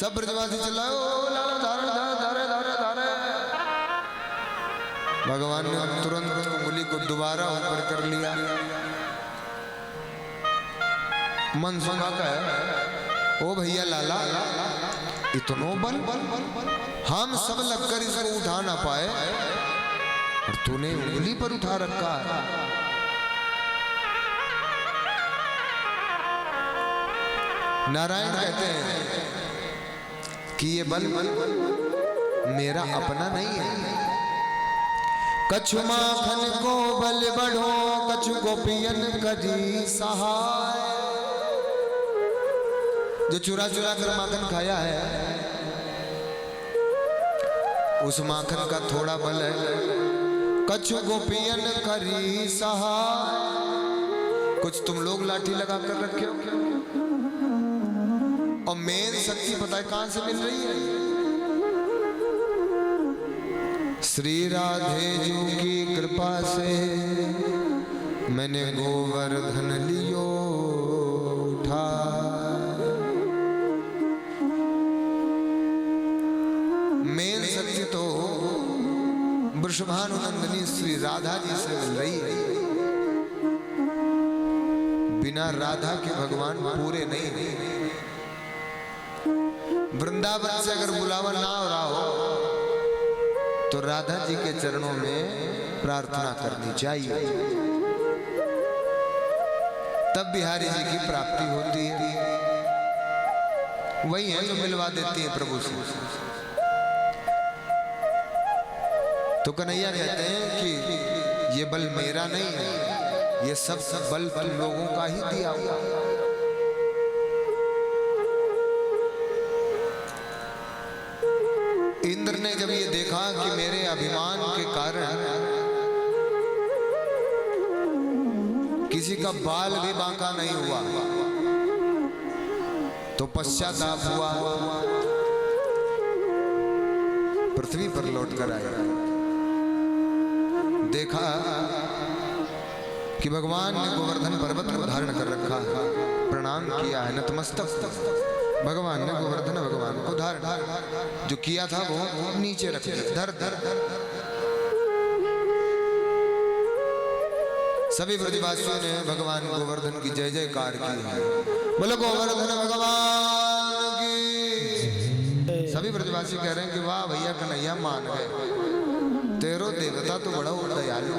सब ब्रजवासी चिल्लाओ लाला धारे धारे धारे धारे धारे। भगवान ने तुरंत उंगली को दोबारा ऊपर कर लिया। मन सुना कहे ओ भैया लाला इतनो बल हम सब लगकर इसको उठा ना पाए और तूने उंगली पर उठा रखा है। नारायण कहते हैं कि ये बल मेरा अपना नहीं है। कछु माखन को बल बढ़ो कछु गोपियन करी सहाय। जो चुरा चुरा कर माखन खाया है उस माखन का थोड़ा बल है। कछु गोपियन करी सहाय। कुछ तुम लोग लाठी लगा कर रखे हो और मेन शक्ति पता है कहां से मिल रही है? श्री राधे जी की कृपा से मैंने गोवर्धन लियो उठा। मेन शक्ति तो वृषभानुनंदिनी श्री राधा जी से मिल रही है। बिना राधा के भगवान पूरे नहीं। वृंदावन से अगर बुलावा ना हो रहा हो तो राधा जी के चरणों में प्रार्थना करनी चाहिए, तब बिहारी जी की प्राप्ति होती है। वही है जो मिलवा देती है प्रभु से। तो कन्हैया कहते हैं कि ये बल मेरा नहीं है, ये सब बल तुम लोगों का ही दिया हुआ। इंद्र ने जब ये देखा कि मेरे अभिमान के कारण किसी का बाल भी बांका नहीं हुआ तो पश्चाताप हुआ, पृथ्वी पर लौट कर आया। देखा कि भगवान ने गोवर्धन पर्वत को धारण कर रखा, प्रणाम किया है, नतमस्तक भगवान ने गोवर्धन भगवान को धारण जो किया था वो नीचे रख दिया, धर धर। सभी ब्रजवासियों ने भगवान गोवर्धन की जय जयकार की है। बोलो गोवर्धन भगवान की। सभी ब्रजवासी कह रहे हैं कि वाह भैया कन्हैया मान गए, तेरो देवता तो बड़ा दयालु।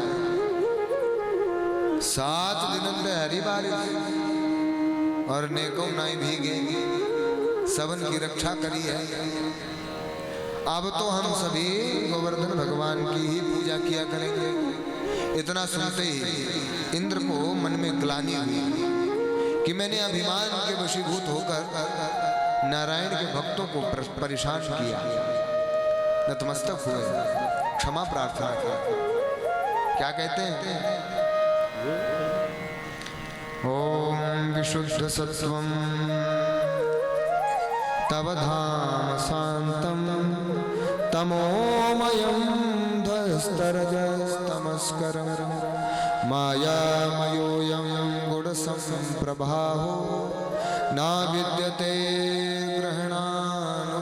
7 दिन हरी बारिश और नेको नाई भीगे, सबन की रक्षा करी है। अब तो हम सभी गोवर्धन भगवान की ही पूजा किया करेंगे। इतना सुनते ही इंद्र को मन में ग्लानि हुई कि मैंने अभिमान के वशीभूत होकर नारायण के भक्तों को परेशान किया। नतमस्तक हुए, क्षमा प्रार्थना की। क्या कहते हैं? ओम विशुद्ध सत्वम तव धाम शांतम तमोमयं धस्तरजस्तमस्करं मायामयोऽयं गुणसम्प्रभाहो न विद्यते ग्रहणानुबन्धः।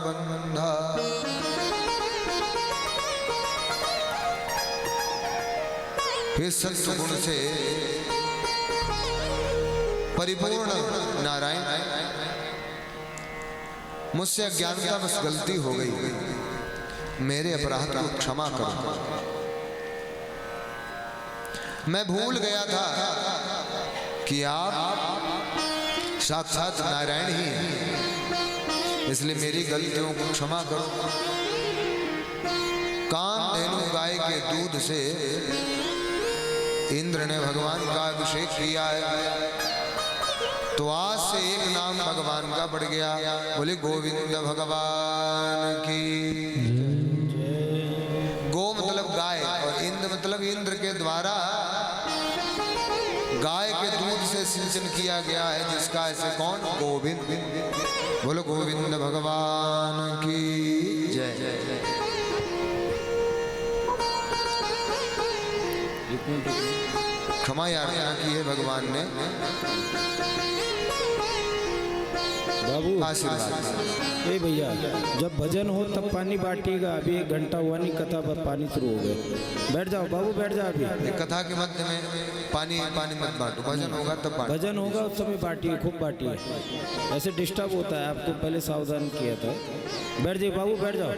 हे सत्वगुण से परिपूर्ण नारायण, मुझसे अज्ञानतावश गलती हो गई, मेरे अपराध को क्षमा करो। मैं भूल गया था कि आप साक्षात नारायण ही हैं, इसलिए मेरी गलतियों को क्षमा करो। कामधेनु गाय के दूध से इंद्र ने भगवान का अभिषेक किया है, तो आज से एक नाम भगवान का बढ़ गया। बोले गोविंद भगवान की। गो मतलब गाय और इंद्र मतलब इंद्र के द्वारा गाय के दूध से सिंचन किया गया है, जिसका ऐसे कौन? गोविंद। बोलो गोविंद भगवान की जय। क्षमा याचना की है भगवान ने। बाबू आशीर्वाद। ए भैया, जब भजन हो तब पानी बांटिएगा। अभी 1 घंटा हुआ नहीं, कथा पर पानी शुरू हो गए। बैठ जाओ बाबू, बैठ जाओ। अभी कथा के मध्य में पानी मत बांटो, भजन होगा तब बांटो। भजन होगा उस समय बांटिए, खूब बांटिए, ऐसे डिस्टर्ब होता है। आपको पहले सावधान किया था। बैठ जाइए बाबू, बैठ जाओ।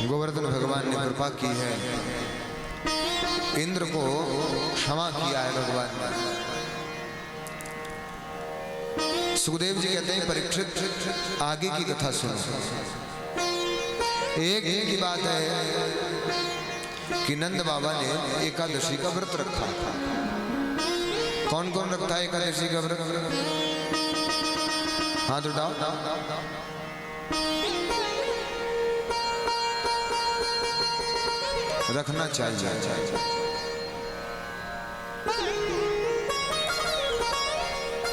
गोवर्धन भगवान ने कृपा की है, इंद्र को क्षमा किया है भगवान ने। सुखदेव जी कहते हैं परीक्षित आगे की कथा सुनो। एक दिन की बात है कि नंद बाबा ने एकादशी का व्रत रखा। कौन कौन रखता है एकादशी का व्रत? हाथ उठाओ। रखना चाहिए।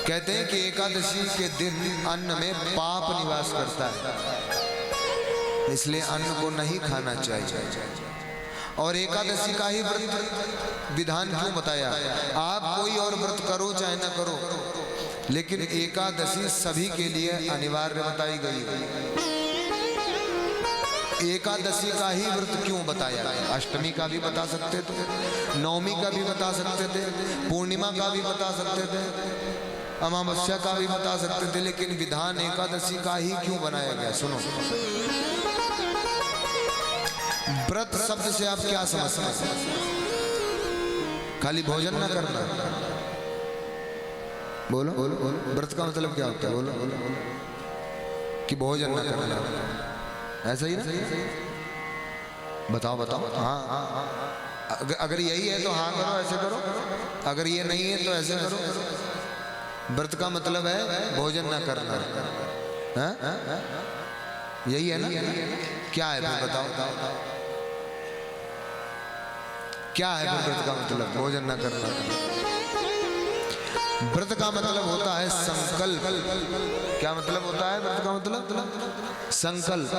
कहते हैं कि एकादशी के दिन अन्न में पाप निवास करता है, इसलिए अन्न को नहीं खाना चाहिए। और एकादशी का ही व्रत विधान क्यों बताया? आप कोई और व्रत करो चाहे ना करो, लेकिन एकादशी सभी के लिए अनिवार्य बताई गई। एकादशी का ही व्रत क्यों बताया? अष्टमी का भी बता सकते थे, नवमी का भी बता सकते थे, पूर्णिमा का भी बता सकते थे, अमावस्या का भी बता सकते थे, लेकिन विधान एकादशी का ही क्यों बनाया गया? सुनो, व्रत शब्द से आप क्या समझते हैं? खाली भोजन ना करना? बोलो बोलो, व्रत का मतलब क्या होता है? बोलो बोलो, कि भोजन ना करना, ऐसा ही ना? बताओ बताओ। हाँ, अगर यही है तो हाँ करो, ऐसे करो। अगर ये नहीं है तो ऐसे करो। व्रत का मतलब है भोजन ना करना, यही है ना? क्या है फिर बताओ, क्या है व्रत का मतलब? भोजन ना करना। व्रत का मतलब होता है संकल्प। क्या मतलब होता है व्रत का मतलब? संकल्प।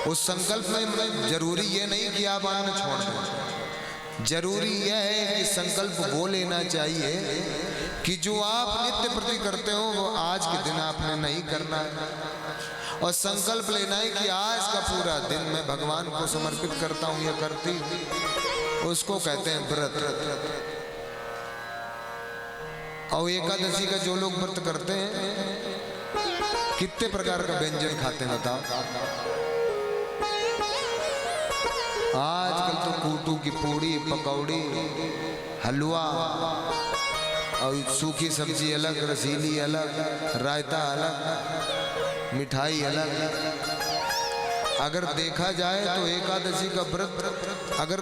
उस संकल्प में जरूरी ये नहीं कि आप अन्न छोड़ दें, जरूरी यह है कि संकल्प वो लेना चाहिए कि जो आप नित्य प्रति करते हो वो आज के दिन आपने नहीं करना है। और संकल्प लेना है कि आज का पूरा दिन मैं भगवान को समर्पित करता हूँ या करती हूँ, उसको कहते हैं व्रत। और एकादशी का जो लोग व्रत करते हैं, कितने प्रकार का व्यंजन खाते हैं बताओ? आजकल तो कूटू की पूड़ी, पकौड़ी, हलवा और सूखी सब्जी अलग, रसीली अलग, रायता अलग, मिठाई अलग। अगर देखा जाए तो एकादशी का व्रत अगर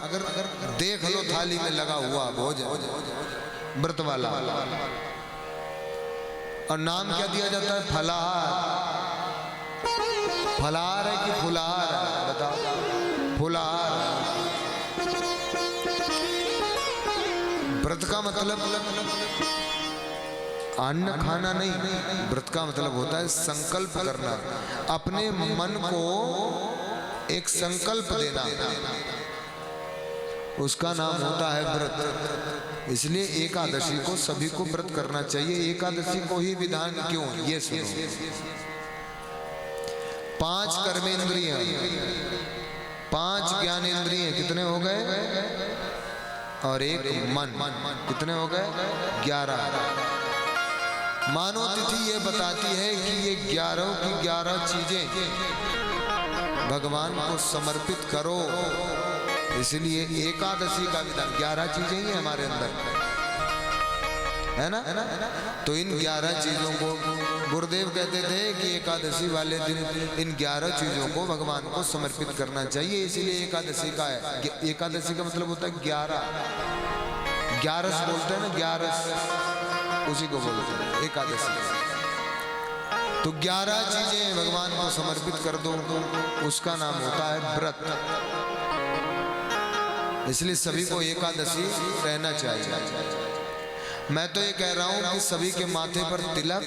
देख लो थाली में लगा हुआ भोजन व्रत वाला, और नाम क्या दिया जाता है? फलाहार। फलाहार है कि फुलाहार है? बताओ। फुलाहार। व्रत का मतलब अन्न खाना नहीं, व्रत का मतलब होता है संकल्प करना, अपने मन को एक संकल्प देना, उसका नाम होता है व्रत। इसलिए एकादशी को सभी को व्रत करना चाहिए। एकादशी को ही विधान क्यों? ये सुनो, 5 कर्मेंद्रिय, 5 ज्ञानेंद्रिय, कितने हो गए? और एक मन, कितने हो गए? 11। मानो तिथि ये बताती है कि ये 11 की 11 चीजें भगवान को समर्पित करो। इसलिए एकादशी का विधान 11 चीजें ही हमारे अंदर, है ना? तो इन 11 चीजों को गुरुदेव कहते थे कि एकादशी वाले दिन इन 11 चीजों को भगवान को समर्पित करना चाहिए। इसीलिए एकादशी का है। एकादशी का मतलब होता है 11। 11 बोलते हैं ना, 11 उसी को बोलते हैं एकादशी। तो 11 चीजें भगवान को समर्पित कर दो, उसका नाम होता है व्रत। इसलिए सभी को एकादशी रहना चाहिए। मैं तो ये कह रहा हूं कि सभी के माथे पर तिलक,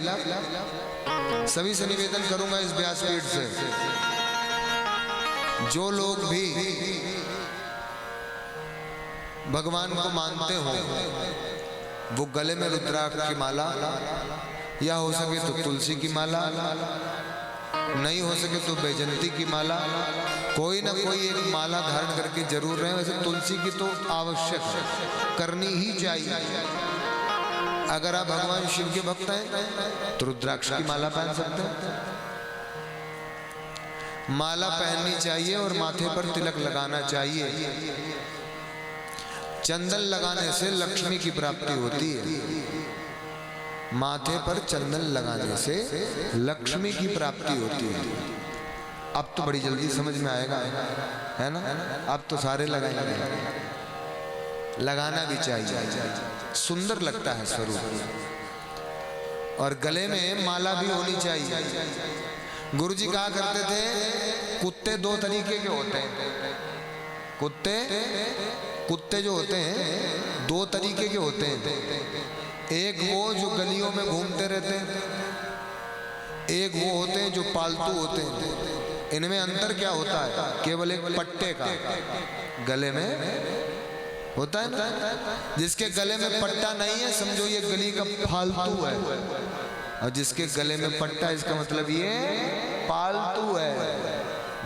सभी से निवेदन करूंगा इस व्यासपीठ से, जो लोग भी भगवान को मानते हो वो गले में रुद्राक्ष की माला, या हो सके तो तुलसी की माला, नहीं हो सके तो बैजंती की माला, कोई ना कोई एक माला धारण करके जरूर रहे। वैसे तुलसी की तो आवश्यक है, करनी ही चाहिए। अगर आप भगवान शिव के भक्त हैं तो रुद्राक्ष की माला पहन सकते हैं। माला पहननी चाहिए और माथे पर तिलक लगाना चाहिए। चंदन लगाने से लक्ष्मी की प्राप्ति होती है। माथे पर चंदन लगाने से लक्ष्मी की प्राप्ति होती है। अब तो बड़ी जल्दी समझ में आएगा, है ना? अब तो सारे लगाएंगे, लगाना भी चाहिए, सुंदर लगता है स्वरूप। और गले में माला भी होनी चाहिए। गुरुजी कहा करते थे कुत्ते दो तरीके के होते हैं। कुत्ते जो होते हैं दो तरीके के होते हैं। एक वो जो गलियों में घूमते रहते हैं, एक वो होते हैं जो पालतू होते हैं। इनमें अंतर क्या होता है? केवल एक पट्टे का गले में होता है ना। जिसके गले में पट्टा नहीं है समझो ये गली का फालतू है, और जिसके गले में पट्टा इसका मतलब ये पालतू है।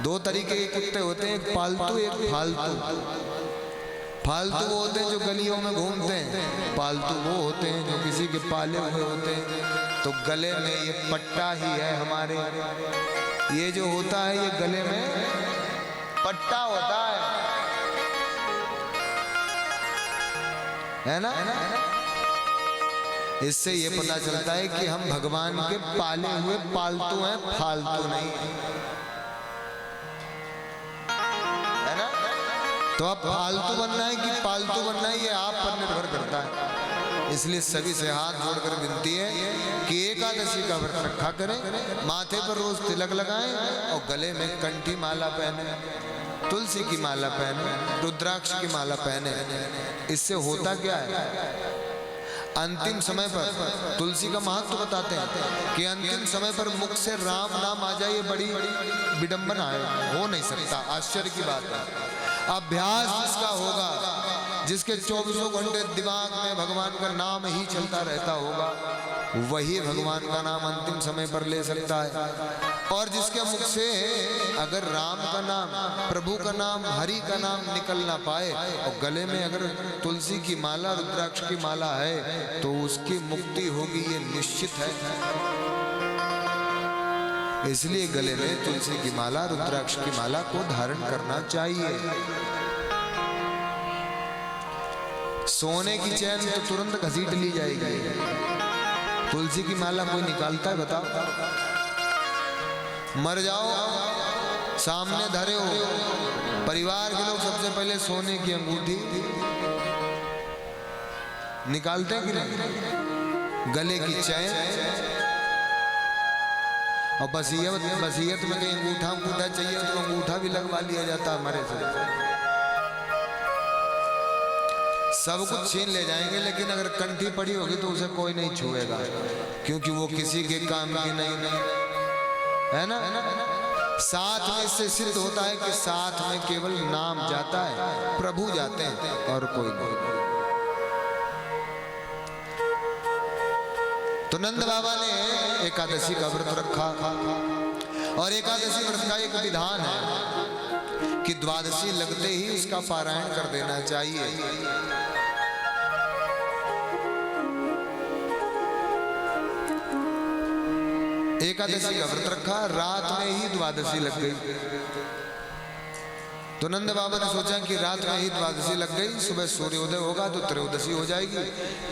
दो तरीके के कुत्ते होते हैं, एक पालतू एक फालतू। फालतू वो होते हैं जो गलियों में घूमते हैं, पालतू वो होते हैं जो किसी के पाले हुए होते हैं। तो गले में ये पट्टा ही है हमारे, ये जो होता है ये गले में पट्टा होता है ना? इससे ये पता चलता है कि हम भगवान के पाले हुए पालतू हैं, फालतू नहीं है ना? तो आप फालतू बनना है कि पालतू बनना है ये आप पर निर्भर करता है। इसलिए सभी से हाथ जोड़कर विनती है कि एकादशी का व्रत रखा करें, माथे पर रोज तिलक लगाएं और गले में कंठी माला पहने, तुलसी की माला पहने, रुद्राक्ष की माला पहने। इससे होता क्या है? अंतिम समय पर तुलसी का महत्व बताते हैं कि अंतिम समय पर मुख से राम नाम आ जाए, ये बड़ी विडंबना है, हो नहीं सकता, आश्चर्य की बात है। अभ्यास जिसका होगा, जिसके 24 घंटे दिमाग में भगवान का नाम ही चलता रहता होगा, वही भगवान का नाम अंतिम समय पर ले सकता है। और जिसके मुख से अगर राम का नाम, प्रभु का नाम, हरि का नाम निकल ना पाए और गले में अगर तुलसी की माला, रुद्राक्ष की माला है तो उसकी मुक्ति होगी, ये निश्चित है। इसलिए गले में तुलसी की माला, रुद्राक्ष की माला को धारण करना चाहिए। सोने की चैन तो तुरंत घसीट ली जाएगी, तुलसी की माला कोई निकालता है? बताओ। मर जाओ, सामने धरे हो, परिवार के लोग सबसे पहले सोने की अंगूठी निकालते हैं कि नहीं? गले की चैन, और बसीयत में कहीं अंगूठा चाहिए तो अंगूठा भी लगवा लिया जाता हमारे से। सब कुछ छीन ले जाएंगे, लेकिन अगर कंठी पड़ी होगी तो उसे कोई नहीं छुएगा, क्योंकि वो किसी के काम की नहीं है ना। साथ में इससे सिद्ध होता है कि साथ में केवल नाम जाता है, प्रभु जाते हैं और कोई नहीं। तो नंद बाबा ने एकादशी का व्रत रखा, और एकादशी व्रत का एक विधान है कि द्वादशी लगते ही उसका पारायण कर देना चाहिए। एकादशी का व्रत रखा, रात में ही द्वादशी लग गई। तो नंद बाबा ने सोचा कि रात में ही द्वादशी लग गई, सुबह सूर्योदय होगा तो त्रयोदशी हो जाएगी,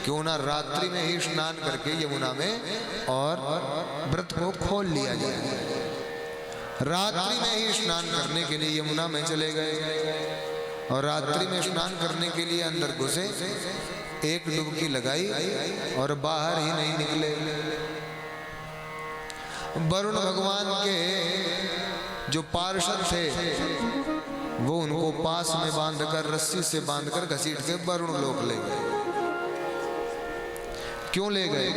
क्यों ना रात्रि में ही स्नान करके यमुना में और व्रत को खोल लिया जाए। रात्रि में ही स्नान करने के लिए यमुना में चले गए, और रात्रि में स्नान करने के लिए अंदर घुसे, एक डुबकी लगाई और बाहर ही नहीं निकले। वरुण भगवान के जो पार्षद थे वो उनको पास में बांधकर, रस्सी से बांधकर घसीट के वरुण लोक ले गए। क्यों ले गए?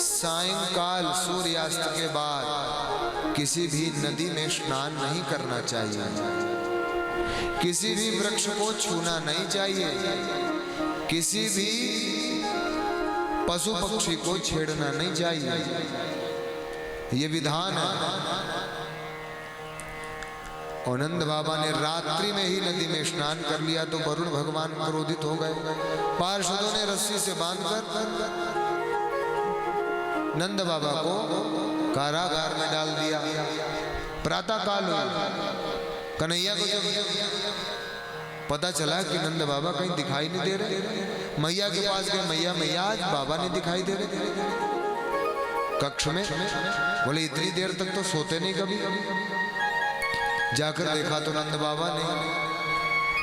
सायंकाल सूर्यास्त के बाद किसी भी नदी में स्नान नहीं करना चाहिए। किसी भी वृक्ष को छूना नहीं चाहिए, किसी भी पशु पक्षी को छेड़ना नहीं चाहिए, ये विधान है। और नंद बाबा ने रात्रि में ही नदी में स्नान कर लिया तो वरुण भगवान क्रोधित हो गए। पार्षदों ने रस्सी से बांधकर नंद बाबा को कारागार में डाल दिया। प्रातः काल हुआ, कन्हैया को जब पता चला कि नंद बाबा कहीं दिखाई नहीं दे रहे, मैया के पास गए, मैया मैया आज बाबा नहीं दिखाई दे रहे कक्ष में। बोले इतनी देर तक तो सोते नहीं कभी। जाकर देखा तो नंद बाबा ने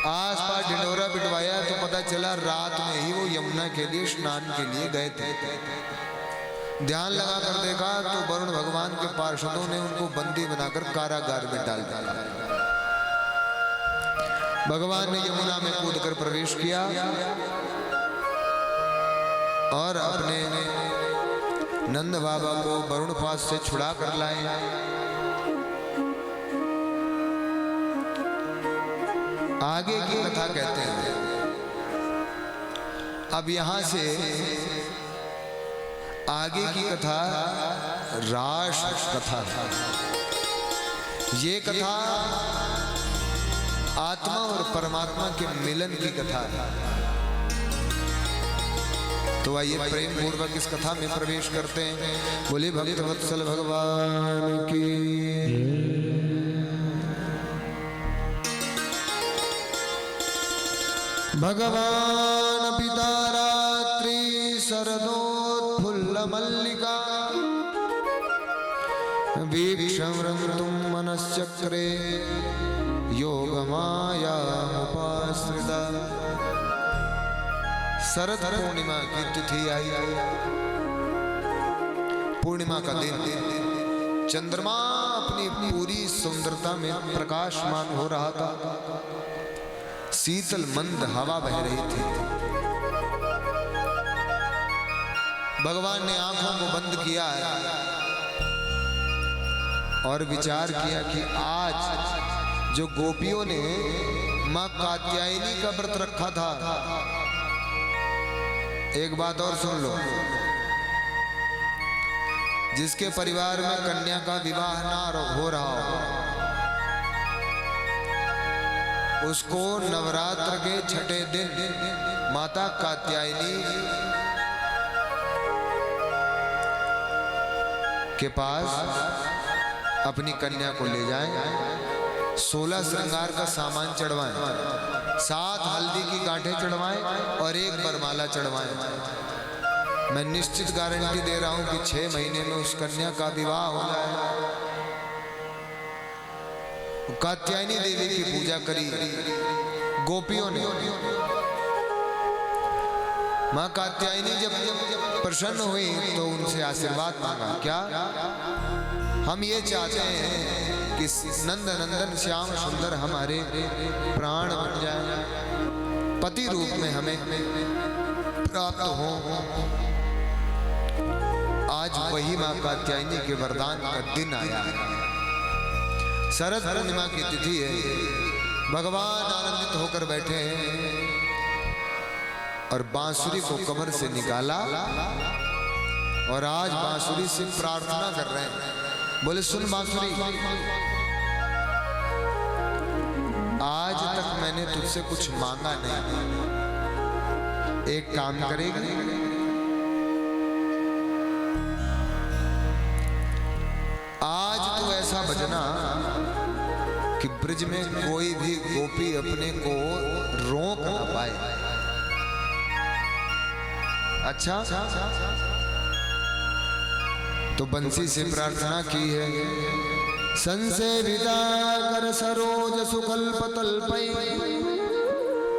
आस पास ढिंडोरा पिटवाया तो पता चला रात में ही वो यमुना के लिए स्नान के लिए गए थे। ध्यान लगा कर देखा तो वरुण भगवान के पार्षदों ने उनको बंदी बनाकर कारागार में डाल दिया। भगवान ने यमुना में कूदकर प्रवेश किया और अपने नंद बाबा को वरुण पास से छुड़ा कर लाए। आगे की कथा कहते हैं। अब यहां से आगे की कथा रास कथा है। ये कथा आत्मा और परमात्मा के मिलन की कथा है। तो आइए प्रेम पूर्वक इस कथा में प्रवेश करते हैं। बोले भक्त वत्सल भगवान की। भगवान पिता रात्रि शरदोत्फुल्ल मल्लिका वीक्षमृतुं मनश्चक्रे योगमायामुपाश्रिता। शरद पूर्णिमा की तिथि आई। पूर्णिमा का दिन चंद्रमा अपनी पूरी सुंदरता में प्रकाशमान हो रहा था। शीतल मंद हवा बह रही थी। भगवान ने आंखों को बंद किया और विचार किया कि आज जो गोपियों ने मां कात्यायनी का व्रत रखा था। एक बात और सुन लो, जिसके परिवार में कन्या का विवाह ना हो रहा हो उसको नवरात्र के छठे दिन माता कात्यायनी के पास अपनी कन्या को ले जाएं, 16 श्रृंगार का सामान चढ़वाएं, 7 हल्दी की गांठें चढ़वाएं और 1 बरमाला चढ़वाएं। मैं निश्चित गारंटी दे रहा हूं कि 6 महीने में उस कन्या का विवाह हो जाए। कात्यायनी देवी की पूजा करी गोपियों ने। मां कात्यायनी जब प्रसन्न हुई तो उनसे आशीर्वाद मांगा। क्या? हम ये चाहते हैं कि नंद नंदन श्याम सुंदर हमारे प्राण बन जाए, पति रूप में हमें प्राप्त हो। आज वही मां कात्यायनी के वरदान का दिन आया है। शरद पूर्णिमा की तिथि है। भगवान आनंदित होकर बैठे हैं और बांसुरी को कमर से निकाला और आज बांसुरी से प्रार्थना कर रहे हैं। बोले सुन बांसुरी, आज तक मैंने तुझसे कुछ मांगा नहीं, एक काम करेगी? आज तो ऐसा बजना कि ब्रिज में कोई भी गोपी अपने को रोक ना पाए। अच्छा, तो बंसी से प्रार्थना की है। संसेविता कर सरोज सुकल्प तल्पै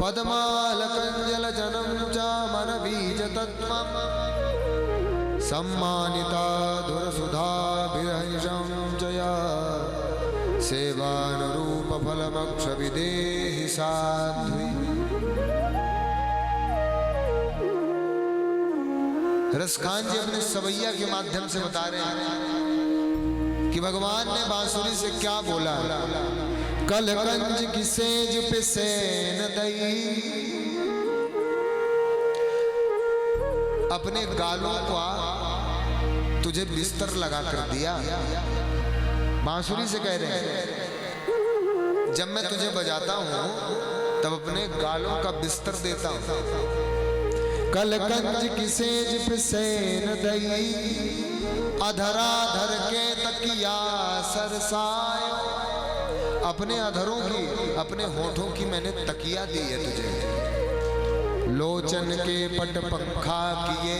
पद्माल कंजल जनम चामन बीज तत्वम सम्मानिता धुर सुधा विरहंशं जया सेवानुरूप फलमक्ष विदेहि साध्वी। रसखान जी अपने सवैया के माध्यम से बता रहे हैं कि भगवान ने बांसुरी से क्या बोला। कलकंज की सेज पे सैन दई, अपने गालों का तुझे बिस्तर लगा कर दिया। बांसुरी से कह रहे हैं, जब मैं तुझे बजाता हूं तब अपने गालों का बिस्तर देता हूं। कलकंज की सेज पे सैन दई, अधरा धर के तकिया सरसाए, अपने अधरों की, अपने होठों की मैंने तकिया दी है तुझे। लोचन के पट पंखा किए,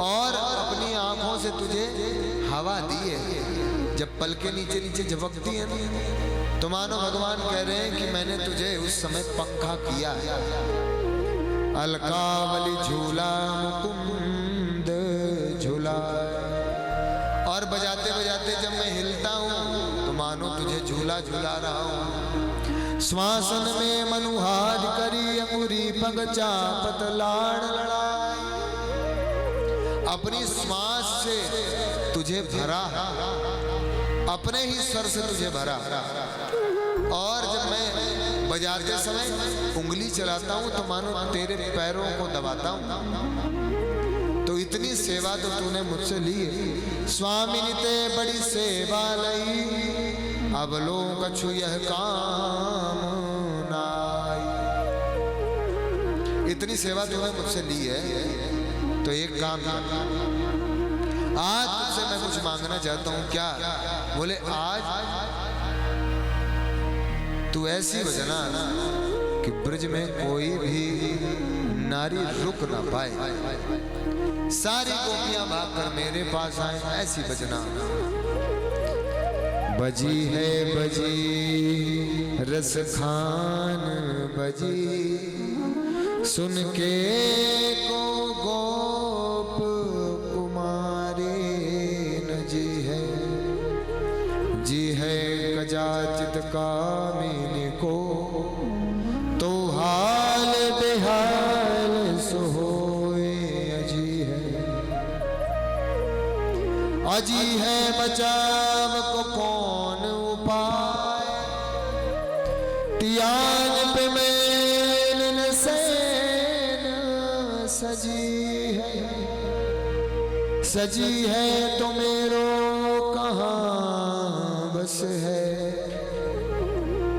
और अपनी आंखों से तुझे हवा दी है। जब पलके नीचे नीचे झपकती है तो मानो भगवान कह रहे हैं कि मैंने तुझे उस समय पंखा किया है। अलकावली झूला मुकुंद झूला, और बजाते बजाते जब मैं हिलता हूँ तो मानो तुझे झूला झूला रहा हूँ। श्वासन में मनुहार करी अंगुरी पग चापत लाड़ लड़ाई, अपनी श्वास से तुझे भरा, अपने ही स्वर से तुझे भरा। और जब मैं बजाते समय उंगली चलाता हूँ तो मानो तेरे पैरों को दबाता हूँ। तो इतनी सेवा तो तूने मुझसे ली है। स्वामी ते बड़ी सेवा लई, अब लो कछु यह काम नाई। इतनी सेवा तूने मुझसे ली है तो एक काम कर, आज तुझसे मैं कुछ मांगना चाहता हूँ। क्या? बोले आज तू ऐसी बजना कि ब्रज में कोई भी नारी रुक ना पाए, सारी गोपियां भागकर मेरे पास आए, ऐसी बजना। बजी है बजी रस खान बजी, सुन के को गोप कुमारी न जी है कजाचित कामिनी को, तो हाल बेहाल सोए अजी है बचाव को कौन उपाय, तियान पे मेल सैन सजी है तो मेरो कहाँ बस है,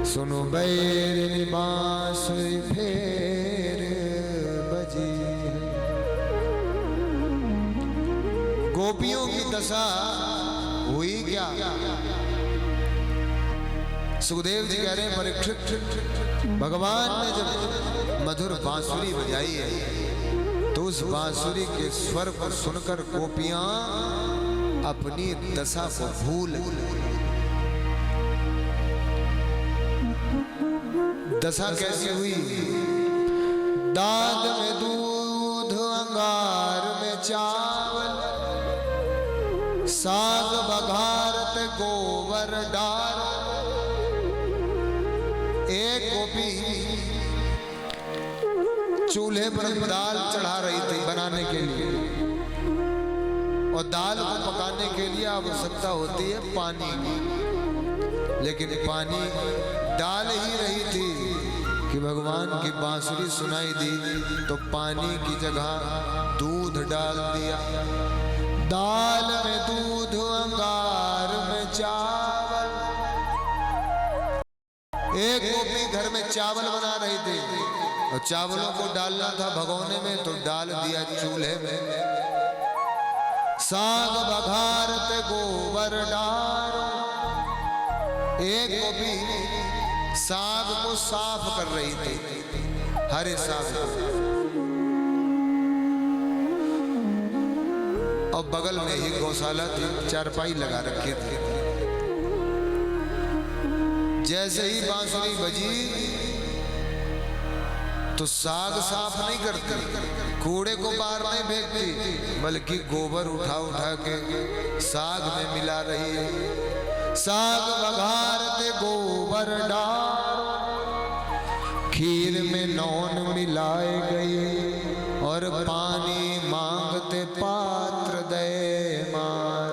सुनो बैर बांस फेर बजी है। गोपियों की दशा हुई क्या? सुखदेव जी कह रहे हैं परीक्षित, भगवान ने जब मधुर बांसुरी बजाई है तो उस बांसुरी के स्वर को सुनकर गोपियां अपनी दशा को भूल, दशा कैसी हुई? दाद में दूध अंगार में चावल, साग बघारत गोबर डाल। एक गोपी चूल्हे पर दाल चढ़ा रही थी बनाने के लिए, और दाल को पकाने के लिए आवश्यकता होती है पानी की, लेकिन पानी डाल ही रही थी कि भगवान की बांसुरी सुनाई दी तो पानी की जगह दूध डाल दिया। दाल में दूध अंगार में चावल। एक गोपी घर में चावल बना रही थी और चावलों को डालना था भगोने में तो डाल दिया चूल्हे में। साग बघारत गोबर डाल। एक गोपी साग को साफ कर रही थी, हरे साग को, और बगल में ही गौशाला थी, चारपाई लगा रखी थी। जैसे ही बांसुरी बजी तो साग साफ नहीं करती, कूड़े को बाहर नहीं फेंकती, बल्कि गोबर उठा उठा के साग में मिला रही है। साग बघारते गोबर डाल, खीर में नौन मिलाए गए और पानी मांगते पात्र दे मार।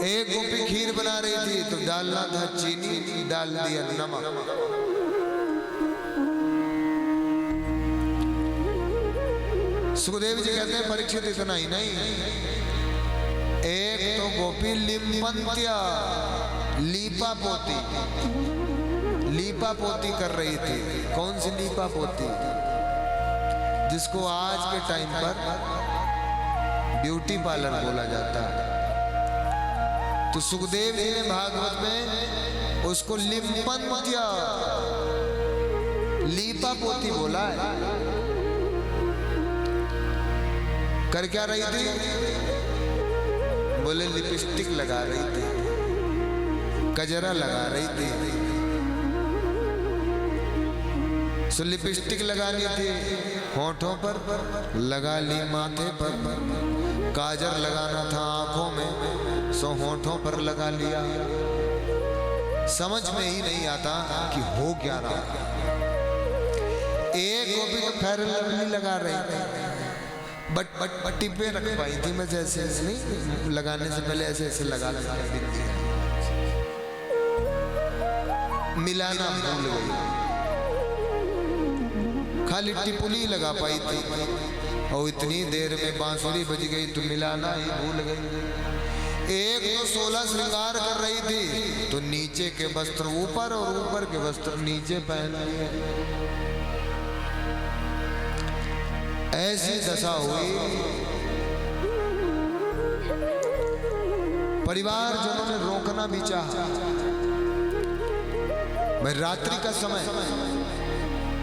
एक गोपी खीर बना रही थी तो डालना था चीनी, डाल दिया नमक। सुखदेव जी कहते हैं परीक्षित इतना ही नहीं, एक तो गोपी लिम्पंत्या लीपा पोती, लीपा पोती कर रही थी। कौन सी लीपा पोती? जिसको आज के टाइम पर ब्यूटी पार्लर बोला जाता है। तो सुखदेव जी ने भागवत में उसको लिम्पंत्या लीपा पोती बोला है। कर क्या रही थी? बोले लिपस्टिक लगा रही थी, कजरा लगा रही थी। सो लिपस्टिक लगानी थी, होठों पर लगा ली, माथे पर काजल लगाना था आंखों में, सो होठों पर लगा लिया। समझ में ही नहीं आता कि हो क्या रहा। एक गोपी तो फेयर लवली लगा रही थी, बट टिपे रख पाई थी। मैं जैसे ऐसे नहीं, लगाने से पहले ऐसे ऐसे लगा लिया, मिलाना भूल गई, खाली टिपुली लगा पाई थी। और इतनी देर में बांसुरी बज गई तो मिलाना ही भूल गई। एक तो 16 श्रृंगार कर रही थी, तो नीचे के वस्त्र ऊपर और ऊपर के वस्त्र नीचे पहन लिए। ऐसी दशा हुई। परिवारजनों ने रोकना भी चाहा। भाई रात्रि का समय,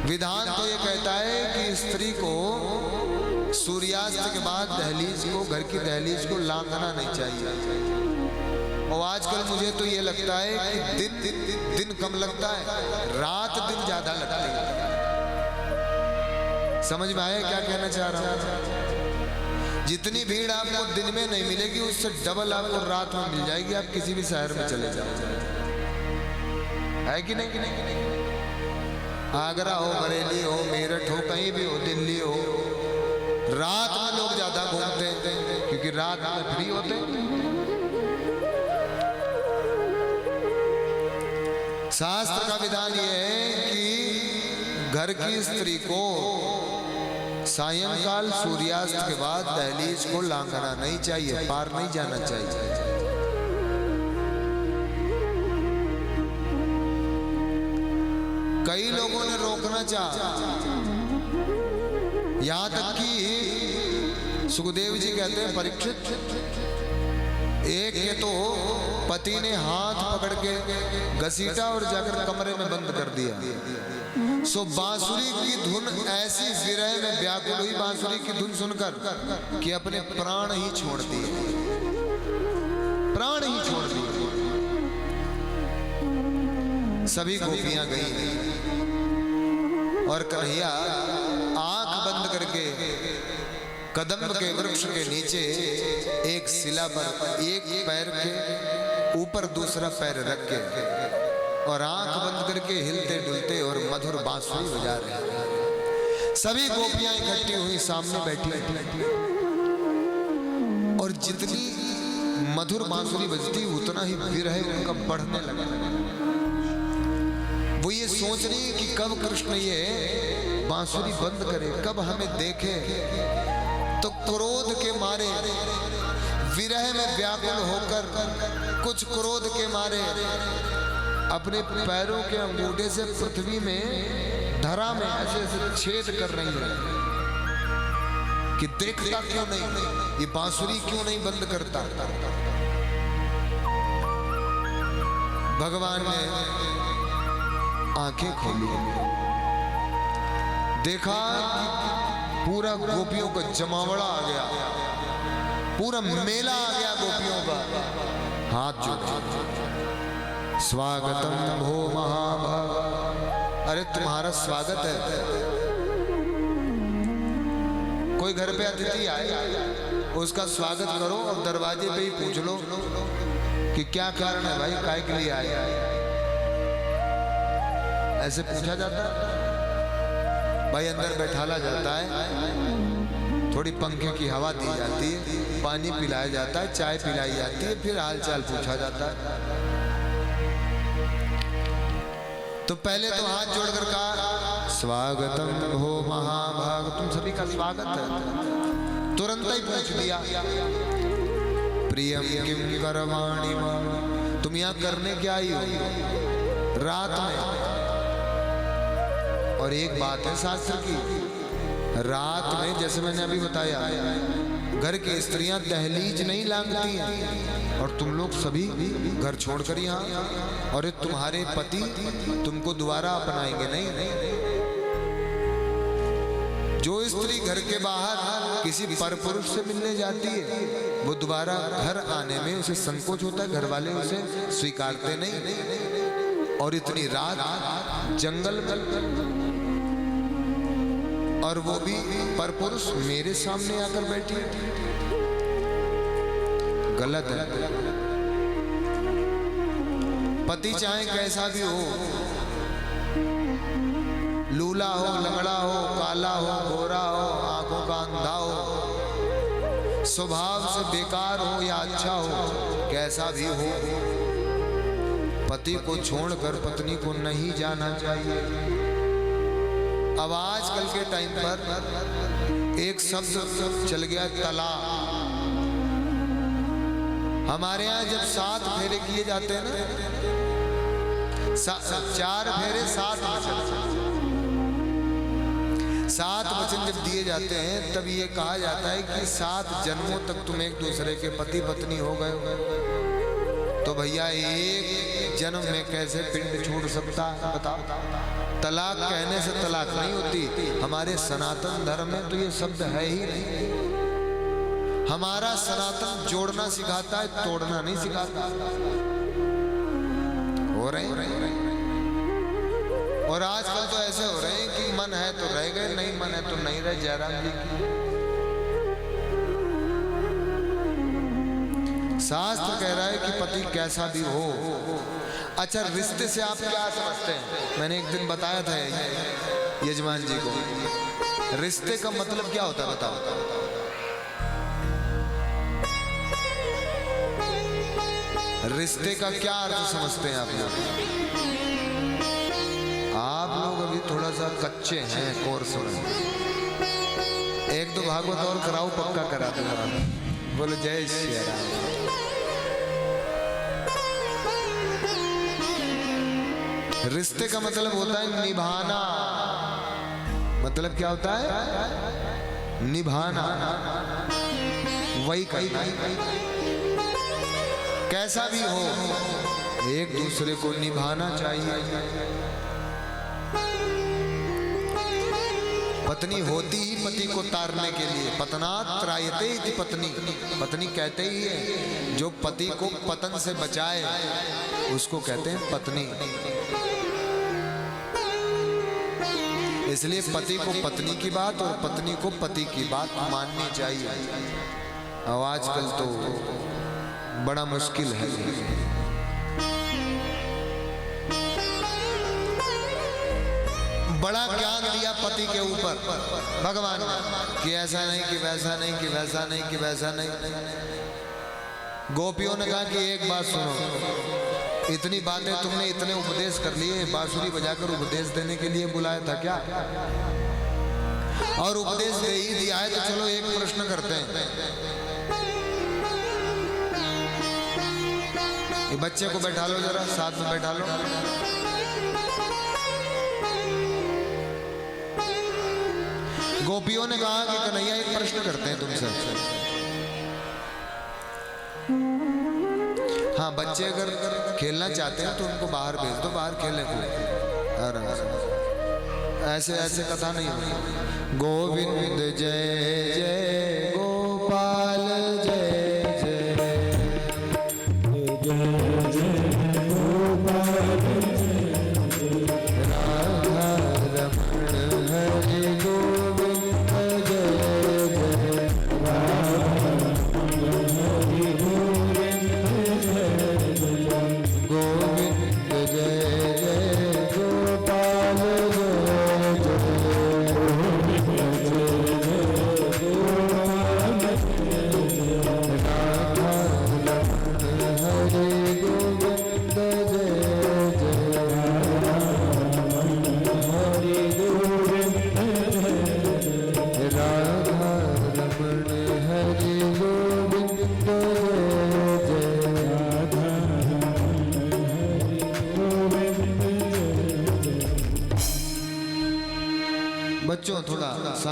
विधान तो ये कहता है कि स्त्री को सूर्यास्त के बाद दहलीज को, घर की दहलीज को लांघना नहीं चाहिए। और आजकल मुझे तो ये लगता है कि दिन कम लगता है, रात दिन ज्यादा लगती है। समझ में आया क्या कहना चाह रहा हूं? जितनी भीड़ आपको दिन में नहीं मिलेगी, उससे डबल आपको रात में मिल जाएगी। आप किसी भी शहर में चले जाओ, है कि नहीं? आगरा हो, बरेली हो, मेरठ हो, कहीं भी हो, दिल्ली हो, रात में लोग ज्यादा घूमते हैं क्योंकि रात में फ्री होते हैं। शास्त्र का विधान यह है कि घर की स्त्री को सायंकाल सूर्यास्त के बाद दहलीज को लांघना नहीं चाहिए, पार नहीं जाना चाहिए। कई लोगों ने रोकना चाहा, यहां तक कि सुखदेव जी कहते हैं परीक्षित, एक के तो पति ने हाथ पकड़ के घसीटा और जाकर कमरे में बंद कर दिया। सो बांसुरी की धुन ऐसी विरह में व्याकुल हुई, बांसुरी की धुन सुनकर, कि अपने प्राण ही छोड़ दिए, प्राण ही छोड़ दिए। सभी गोपियां गई और कन्हैया आंख बंद करके कदम्ब के वृक्ष के नीचे एक शिला पर एक पैर के ऊपर दूसरा पैर रख के और आंख बंद करके हिलते डुलते और मधुर बांसुरी बजा रहे। सभी गोपियां इकट्ठी हुई, सामने बैठी और जितनी मधुर बांसुरी बजती उतना ही विरह उनका बढ़ने लगा। वो ये सोच रही कि कब कृष्ण ये बांसुरी बंद करे, कब हमें देखे। तो क्रोध के मारे, विरह में व्याकुल होकर, कुछ क्रोध के मारे अपने पैरों के अंगूठे से पृथ्वी में, धरा में ऐसे ऐसे छेद कर रही है कि देखता क्यों नहीं, ये बांसुरी क्यों नहीं बंद करता। भगवान ने आंखें खोली, देखा पूरा गोपियों का जमावड़ा आ गया, पूरा मेला आ गया गोपियों का। हाथ जोड़ा, स्वागतम भो महाभाग, अरे तुम्हारा स्वागत है। कोई घर पे अतिथि आए, उसका स्वागत करो और दरवाजे पे ही पूछ लो कि क्या कारण है भाई, काय के लिए आए। ऐसे पूछा जाता है भाई, अंदर बैठाला जाता है, थोड़ी पंखे की हवा दी जाती है, पानी पिलाया जाता है, चाय पिलाई जाती है, फिर हाल चाल पूछा जाता है। तो पहले तो हाथ जोड़कर कहा स्वागतम हो महाभाग, तुम सभी का स्वागत है। तुरंत ही पूछ दिया प्रियम किम करवाणि मां, तुम यहाँ करने क्या आई हो रात में। और एक बात है शास्त्र की, रात में जैसे मैंने अभी बताया घर की स्त्रियां दहलीज नहीं लांघती हैं, और तुम लोग सभी घर छोड़कर यहाँ, और ये तुम्हारे पति तुमको दोबारा अपनाएंगे नहीं। जो स्त्री घर के बाहर किसी परपुरुष से मिलने जाती है वो दोबारा घर आने में उसे संकोच होता है, घर वाले उसे स्वीकारते नहीं। और इतनी रात जंगल में, और वो भी परपुरुष मेरे सामने आकर बैठी, गलत है। पति चाहे कैसा भी हो, लूला हो, लंगड़ा हो, काला हो, गोरा हो, आंखों का अंधा हो, स्वभाव से बेकार हो या अच्छा हो, कैसा भी हो, पति को छोड़कर पत्नी को नहीं जाना चाहिए। अब आजकल के टाइम पर एक शब्द चल गया तलाक। हमारे यहाँ जब 7 फेरे किए जाते हैं ना, 4 फेरे 7 वचन, 7 वचन जब दिए जाते हैं तब ये कहा जाता है कि 7 जन्मों तक तुम एक दूसरे के पति पत्नी हो गए हो। तो भैया एक जन्म में कैसे पिंड छोड़ सकता है बताओ। तलाक कहने से तलाक नहीं होती। हमारे सनातन धर्म में तो ये शब्द है ही नहीं। हमारा सनातन जोड़ना सिखाता है, तोड़ना नहीं सिखाता। हो रहे हैं। और आजकल तो ऐसे हो रहे हैं कि मन है तो रह गए, नहीं मन है तो नहीं रहे। जयराम जी की शास्त्र कह रहा है कि पति कैसा भी हो। अच्छा, रिश्ते से आप क्या समझते हैं? मैंने एक दिन बताया था यजमान जी को, रिश्ते का मतलब क्या होता है बताओ। रिश्ते का क्या अर्थ समझते हैं आप लोग? आप लोग अभी थोड़ा सा कच्चे हैं कोर्स में। 1-2 भागवत और कराओ, पक्का करा दूंगा। बोलो जय श्री राम। रिश्ते का मतलब होता है निभाना। मतलब क्या होता है? निभाना, वही करना। कैसा भी हो एक दूसरे को निभाना चाहिए। पत्नी होती ही पति को तारने के लिए। पतनात् त्रायते इति पत्नी। पत्नी कहते ही है जो पति को पतन से बचाए उसको कहते हैं पत्नी। इसलिए पति को पत्नी की बात और पत्नी को पति की बात माननी चाहिए। अब आजकल तो बड़ा मुश्किल है। बड़ा ज्ञान दिया पति के ऊपर भगवान कि ऐसा नहीं, कि वैसा नहीं, कि वैसा नहीं, कि वैसा नहीं। गोपियों ने कहा कि एक बात सुनो, इतनी बातें तुमने, इतने उपदेश कर लिए, बांसुरी बजाकर उपदेश देने के लिए बुलाया था क्या? और उपदेश दे ही दिया है तो चलो एक प्रश्न करते हैं। ये बच्चे को बैठा लो, जरा साथ में बैठा लो। गोपियों ने कहा कि कन्हैया एक प्रश्न करते हैं तुमसे। हाँ, बच्चे अगर खेलना चाहते हैं तो उनको बाहर भेज दो, बाहर खेले को। ऐसे ऐसे कथा नहीं होगी। गोविंद जय जय गोपाल जय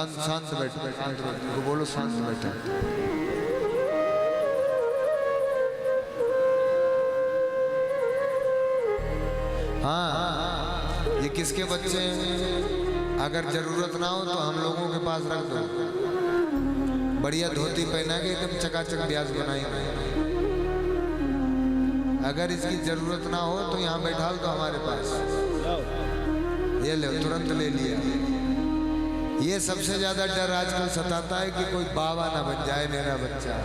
शांत शांत बैठो, शांत बैठो, बोलो शांत बैठो। हाँ, ये किसके बच्चे हैं? अगर जरूरत ना हो तो हम लोगों के पास रख दो। बढ़िया धोती पहना के एकदम चकाचक ब्याज बनाएंगे। अगर इसकी जरूरत ना हो तो यहाँ बैठा दो हमारे पास। ये ले, तुरंत ले लिया। ये सबसे ज्यादा डर आजकल सताता है कि कोई बाबा ना बन जाए मेरा बच्चा।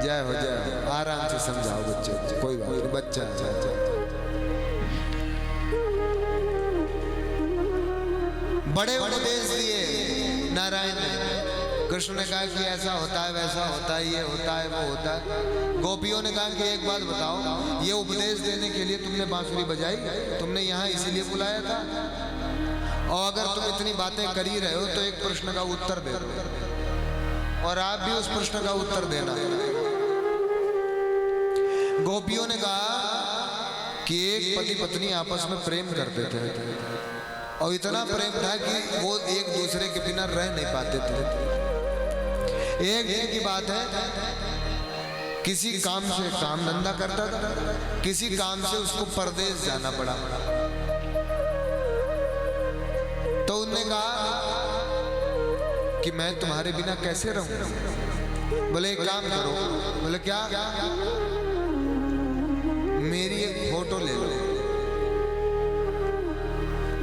जय हो जय हो। आराम से समझाओ बच्चे को, कोई बात नहीं, बच्चा बड़े उपदेश दिए नारायण ने। कृष्ण ने कहा कि ऐसा होता है, वैसा होता है, ये होता है, वो होता है। गोपियों ने कहा कि एक बात बताओ, ये उपदेश देने के लिए तुमने बांसुरी बजाई, तुमने यहाँ इसीलिए बुलाया था? और अगर तुम इतनी बातें कर ही रहे हो तो एक प्रश्न का उत्तर दे दो, और आप भी उस प्रश्न का उत्तर देना। गोपियों ने कहा कि एक पति पत्नी आपस में प्रेम करते थे, और इतना प्रेम था कि वो एक दूसरे के बिना रह नहीं पाते थे। एक दिन की बात है, किसी काम से काम धंधा करता था, किसी काम से उसको परदेश जाना पड़ा। तो उन्होंने कहा कि मैं तुम्हारे बिना कैसे रहूं? बोले एक काम करो। बोले क्या? मेरी एक फोटो ले लो।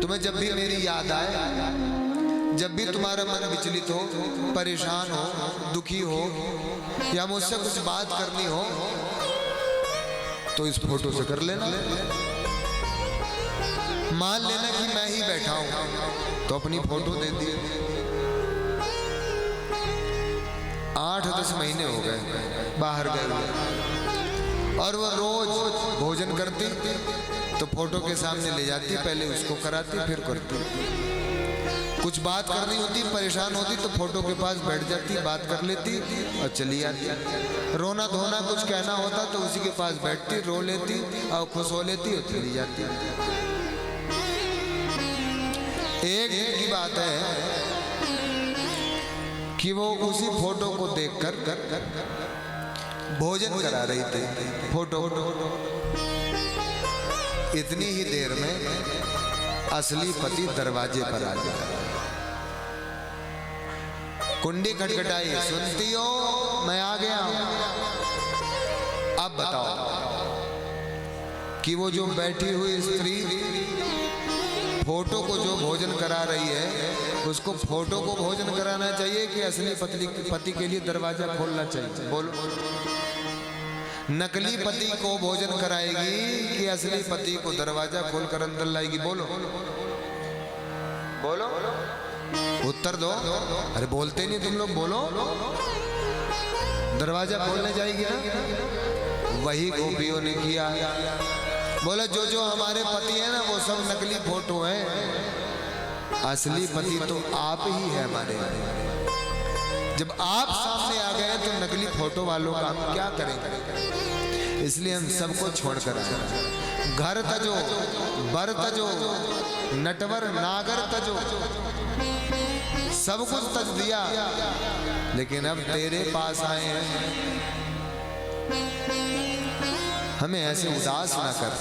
तुम्हें जब भी मेरी याद आए, जब भी तुम्हारा मन विचलित हो, परेशान हो, दुखी हो, या मुझसे कुछ बात करनी हो, तो इस फोटो से कर लेना। मान लेना कि मैं ही बैठा हूं, तो अपनी फोटो दे दी। 8-10 महीने हो गए बाहर गए, और वो रोज भोजन करती तो फोटो के सामने ले जाती, पहले उसको कराती फिर करती। कुछ बात करनी होती, परेशान होती तो फोटो के पास बैठ जाती, बात कर लेती और चली आती। रोना धोना कुछ कहना होता तो उसी के पास बैठती, रो लेती और खुश हो लेती और चली जाती। एक दिन की बात है कि वो उसी फोटो को देखकर भोजन करा रही थी। फोटो इतनी ही देर में असली पति दरवाजे पर आ गया। कुंडी खटखटाई, सुनती हो? मैं आ गया हूं। अब बताओ कि वो जो बैठी हुई स्त्री फोटो को जो भोजन करा रही है, उसको फोटो को भोजन कराना चाहिए कि असली पति के लिए दरवाजा खोलना चाहिए? बोलो। नकली पति को भोजन कराएगी कि असली पति को दरवाजा खोलकर अंदर लाएगी? बोलो बोलो, उत्तर दो। अरे बोलते नहीं तुम लोग, बोलो। दरवाजा खोलने जाएगी ना? वही गोपियों ने किया। बोले जो जो हमारे पति है ना, वो सब नकली फोटो है, असली पति तो आप ही है हमारे। जब आप सामने आ गए तो नकली फोटो वालों का हम क्या करेंगे? इसलिए हम सबको छोड़कर आए। घर तजो, बर तजो, नटवर नागर तजो, सब कुछ तज दिया, लेकिन अब तेरे पास आए हैं। हमें ऐसे उदास ना कर।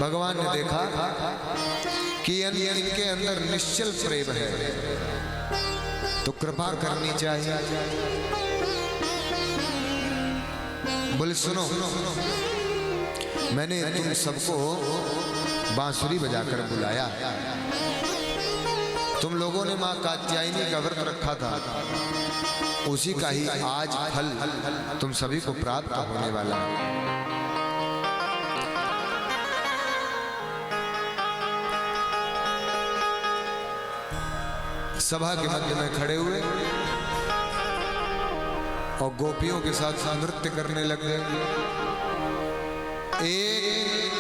भगवान ने देखा कि इनके अंदर निश्चल प्रेम है, तो कृपा करनी चाहिए। बोले सुनो, मैंने तुम सबको बांसुरी बजाकर बुलाया। तुम लोगों ने मां कात्यायनी का व्रत रखा था, उसी का ही आज फल तुम सभी को प्राप्त होने वाला है। सभा के मध्य में खड़े हुए और गोपियों के साथ नृत्य करने लग गए। एक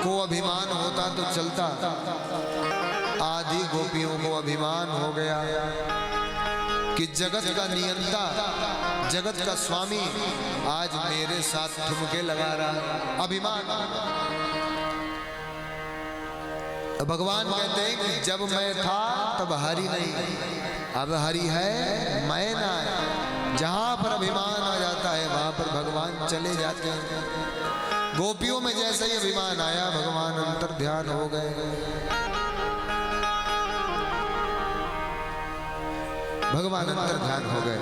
को अभिमान होता तो चलता, आधी गोपियों को अभिमान हो गया कि जगत का नियंता, जगत का स्वामी आज मेरे साथ ठुमके लगा रहा है। अभिमान। भगवान कहते हैं कि जब मैं था तब हरि नहीं, अब हरि है मैं ना। जहां पर अभिमान आ जाता है वहां पर भगवान चले जाते हैं। गोपियों में जैसे ही अभिमान आया भगवान अंतर ध्यान हो गए। भगवान अंतर ध्यान हो गए।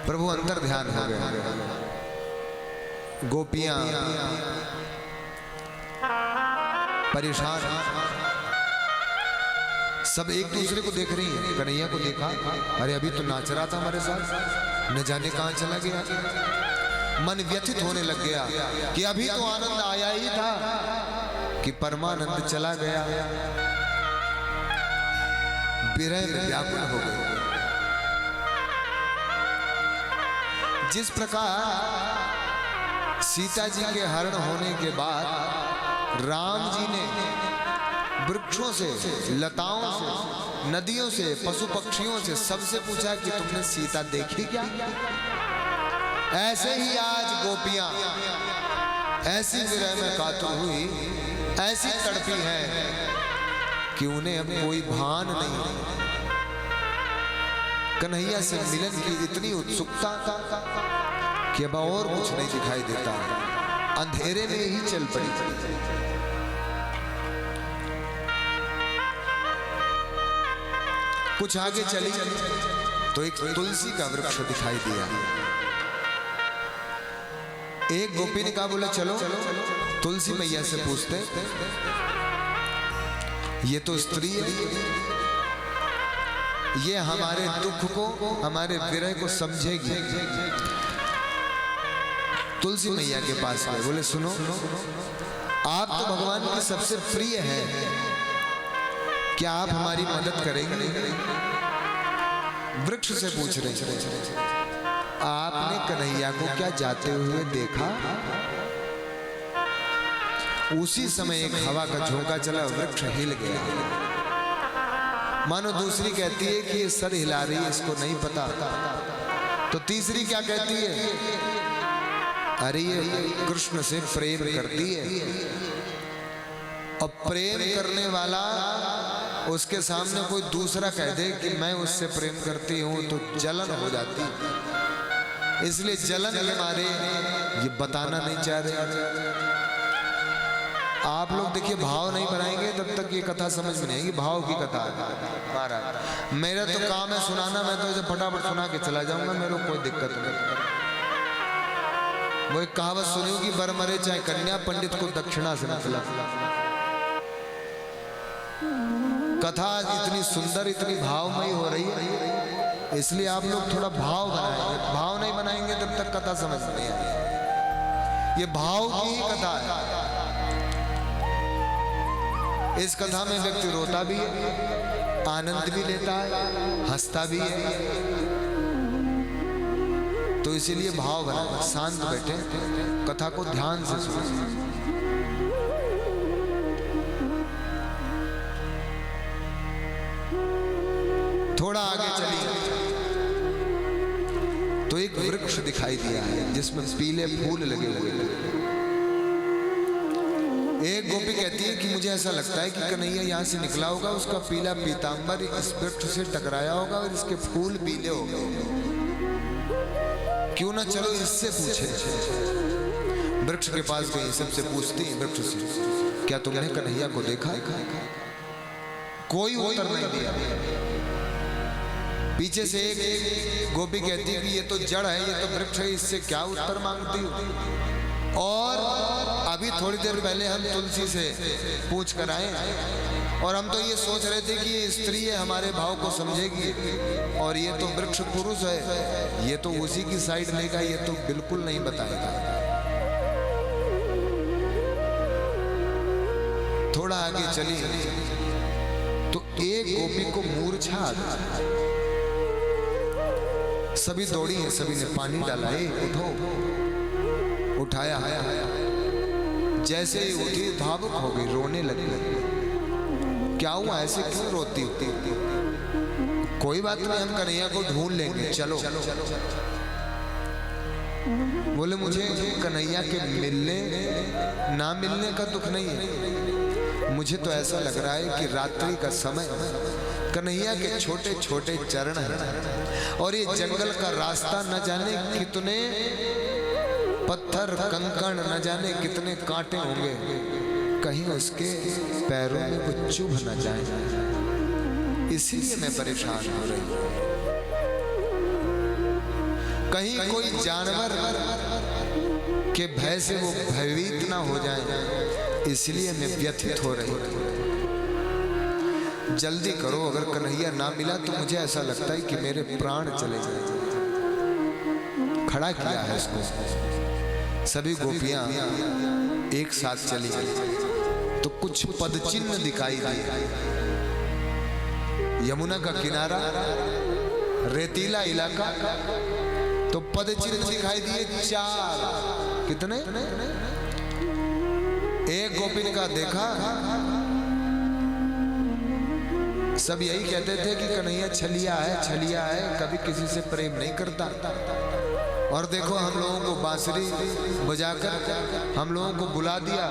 प्रभु अंतर ध्यान हो गए। गोपियां परेशान, सब एक दूसरे को देख रही हैं। कन्हैया को देखा, अरे अभी तो नाच रहा था हमारे साथ, न जाने कहां चला गया। मन व्यथित होने लग गया कि अभी तो आनंद आया ही था कि परमानंद चला गया। विरह में व्याकुल हो गए। जिस प्रकार सीता जी के हरण होने के बाद राम जी ने वृक्षों से, लताओं से, नदियों से, पशु पक्षियों से सबसे पूछा कि तुमने सीता देखी क्या? ऐसे ही आज गोपियां ऐसी विरह में कातुर हुई, ऐसी तड़पी है कि उन्हें अब कोई भान नहीं। कन्हैया से मिलन की इतनी उत्सुकता कि अब और कुछ नहीं दिखाई देता, अंधेरे में ही चल पड़ी। कुछ आगे चली तो एक तुलसी का वृक्ष दिखाई दिया। एक गोपी ने कहा, बोला चलो तुलसी मैया से पूछते, ये तो स्त्री है, ये हमारे दुख को, हमारे विरह को समझेगी। तुलसी मैया के पास गए, बोले सुनो, आप तो भगवान की सबसे प्रिय है, क्या आप हमारी मदद करेंगे? वृक्ष से पूछ रहे, आपने कन्हैया को क्या जाते हुए देखा? उसी समय एक हवा का झोंका चला, वृक्ष हिल गया। मानो दूसरी कहती है कि ये सर हिला रही है, इसको नहीं पता। तो तीसरी क्या कहती है, अरे ये कृष्ण से प्रेम करती है। और प्रेम करने वाला उसके सामने कोई दूसरा कह दे कि मैं उससे प्रेम करती हूं तो जलन हो जाती, इसलिए जलन के मारे ये बताना नहीं चाह रहे। आप लोग देखिए, भाव नहीं बनाएंगे तब तक ये कथा समझ में नहीं आएगी। भाव की कथा महाराज, मेरा तो काम है सुनाना, मैं तो इसे फटाफट सुना के चला जाऊंगा, मेरे को कोई दिक्कत नहीं। वो एक कहावत सुनी होगी, बर मरे चाहे कन्या, पंडित को दक्षिणा से मतलब। कथा इतनी सुंदर, इतनी भावमयी हो रही है, इसलिए आप लोग थोड़ा भाव बनाएंगे। भाव नहीं बनाएंगे तब तक कथा समझ में नहीं आएगी। ये भाव की ही कथा है। इस कथा में व्यक्ति रोता भी है, आनंद भी लेता है, हंसता भी है। तो इसीलिए भाव बनाए, शांत बैठे, कथा को ध्यान से सुने। थोड़ा आगे चली तो एक वृक्ष दिखाई दिया है जिसमें पीले फूल लगे हुए हैं। एक गोपी कहती है कि मुझे ऐसा लगता है कि कन्हैया यहाँ से निकला होगा, उसका पीला पीतांबर इस वृक्ष से टकराया होगा और इसके फूल पीले हो गए। क्यों ना चलो इससे पूछे। वृक्ष के पास गई, सबसे पूछती है वृक्ष से, क्या तुमने कन्हैया को देखा? कोई उत्तर नहीं दिया। पीछे से एक गोपी कहती है कि ये तो जड़ है, ये तो वृक्ष है, इससे क्या उत्तर मांगती हो? और अभी थोड़ी देर पहले हम तुलसी से पूछ कर आए और हम तो ये सोच रहे थे कि ये स्त्री है, हमारे भाव को समझेगी, और ये तो वृक्ष पुरुष है, ये तो उसी की साइड लेगा, ये तो बिल्कुल नहीं बताएगा। थोड़ा आगे चली तो एक गोपी को मूर्छा आ गई। सभी दौड़ी हैं, सभी ने पानी डाला, उठो, उठाया, जैसे ही उठी भावुक हो गई, रोने लगी। क्या हुआ, ऐसे क्यों रोती होती? कोई बात नहीं, हम कन्हैया को ढूंढ लेंगे, चलो। बोले मुझे कन्हैया के मिलने ना मिलने का दुख नहीं है, मुझे तो ऐसा लग रहा है कि रात्रि का समय, कन्हैया के छोटे छोटे चरण हैं और ये जंगल का रास्ता न जाने कितने पत्थर कंकड़, न जाने कितने कांटे होंगे, कहीं उसके पैरों में कुछ चुभ न जाए, इसीलिए मैं परेशान हो रही हूँ। कहीं कोई जानवर के भय से वो भयभीत ना हो जाए, इसलिए मैं व्यथित हो रही हूँ। जल्दी करो, अगर कन्हैया ना मिला तो मुझे ऐसा लगता है कि मेरे प्राण चले जाए। खड़ा किया है इसको, सभी गोपियां एक साथ चली तो कुछ पदचिन्ह दिखाई दिए। यमुना का किनारा, रेतीला इलाका, तो पदचिन्ह दिखाई दिए 4। कितने? एक गोपिन का देखा, सब यही कहते थे कि कन्हैया छलिया है, छलिया है, कभी किसी से प्रेम नहीं करता। और देखो हम लोगों को बांसुरी बजाकर हम लोगों को बुला दिया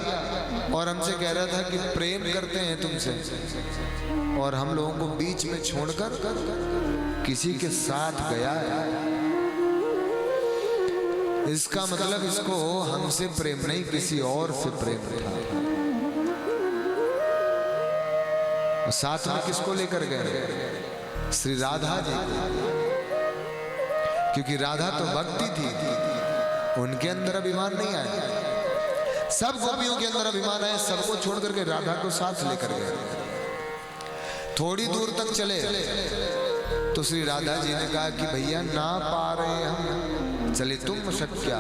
और हमसे कह रहा था कि प्रेम करते हैं तुमसे, और हम लोगों को बीच में छोड़कर किसी के साथ गया है। इसका मतलब इसको हमसे प्रेम नहीं, किसी और से प्रेम था। और साथ में किसको लेकर गए? श्री राधा जी, क्योंकि राधा तो भक्ति थी, उनके अंदर अभिमान नहीं आया। सब गोपियों के अंदर अभिमान है, सबको छोड़ करके राधा को साथ लेकर गए। थोड़ी दूर तक चले तो श्री राधा जी ने कहा कि भैया ना पा रहे हम, चले तुम शक्या,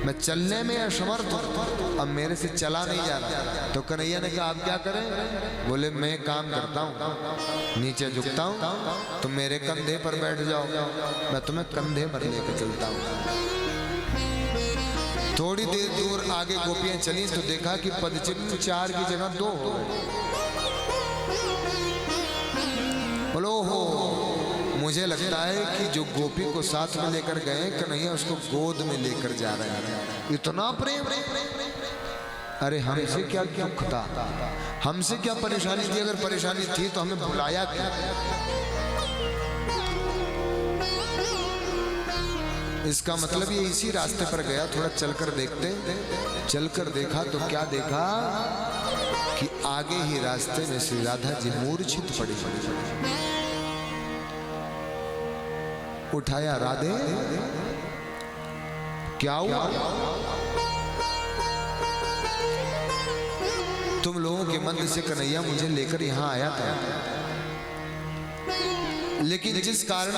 मैं चलने में असमर्थ हूं, अब मेरे से चला नहीं जा रहा। तो कन्हैया ने कहा आप क्या करें? बोले मैं काम करता हूँ, नीचे झुकता हूँ, तुम मेरे कंधे पर बैठ जाओ, मैं तुम्हें कंधे पर लेकर चलता हूँ। थोड़ी देर दूर आगे गोपियां चली तो देखा कि पदचिन्ह 4 की जगह 2 हो गए। बोलो हो, मुझे लगता है कि जो गोपी को साथ में लेकर गए कन्हैया उसको गोद में लेकर जा रहे हैं। इतना प्रेम! अरे हमसे क्या दुख था, हमसे क्या परेशानी थी? अगर परेशानी थी तो हमें बुलाया क्यों? इसका मतलब ये इसी रास्ते पर गया। थोड़ा चलकर देखते, चलकर देखा तो क्या देखा कि आगे ही रास्ते में श्री राधा जी मूर्छित पड़ी। उठाया, राधे क्या हुआ? तुम लोगों के मंदिर से कन्हैया मुझे लेकर यहां आया था, लेकिन जिस कारण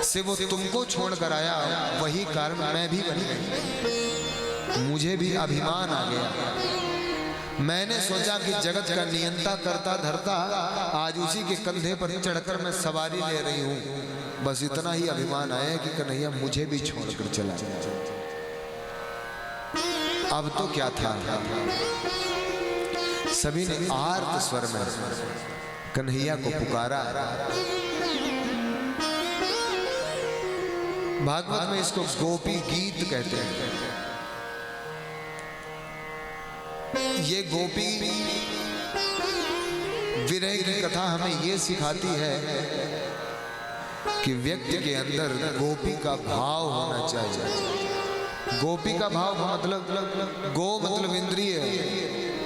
से वो तुमको छोड़कर आया वही कारण मैं भी बन गई। मुझे भी अभिमान आ गया। मैंने सोचा कि जगत का नियंता करता धरता आज उसी के कंधे पर चढ़कर मैं सवारी ले रही हूं। बस इतना ही अभिमान आया कि कन्हैया मुझे भी छोड़कर चला। अब तो क्या था, सभी ने आर्त स्वर में कन्हैया को पुकारा। भागवत में इसको गोपी गीत कहते हैं। ये गोपी विरह की कथा हमें ये सिखाती है कि व्यक्ति के अंदर गोपी का भाव होना चाहिए। गोपी का भाव मतलब गो मतलब इंद्रिय,